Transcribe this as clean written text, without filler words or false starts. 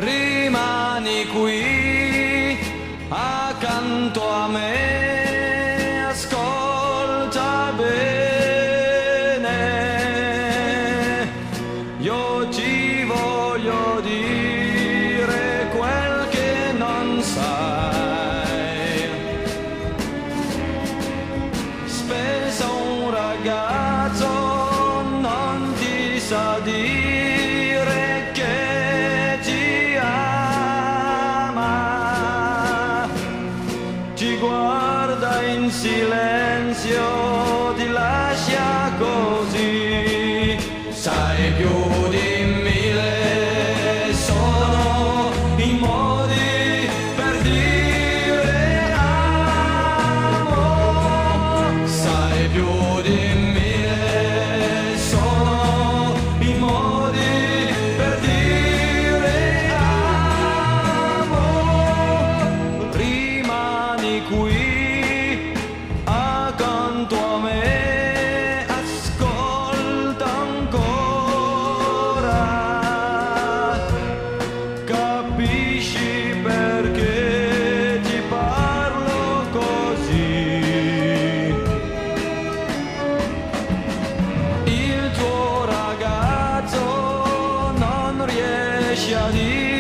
rimani qui accanto a me, ascolta bene, io ti voglio dire quel che non sai. Spesso un ragazzo non ti sa dire che ti ama, ti guarda in silenzio, ti lascia così. Sai, più di 1000 sono i modi per dire amo. Sai, più di 1000 sono i modi per dire amo. Rimani qui accanto a me, ascolta ancora, capisci perché ti parlo così. Il tuo ragazzo non riesce a dire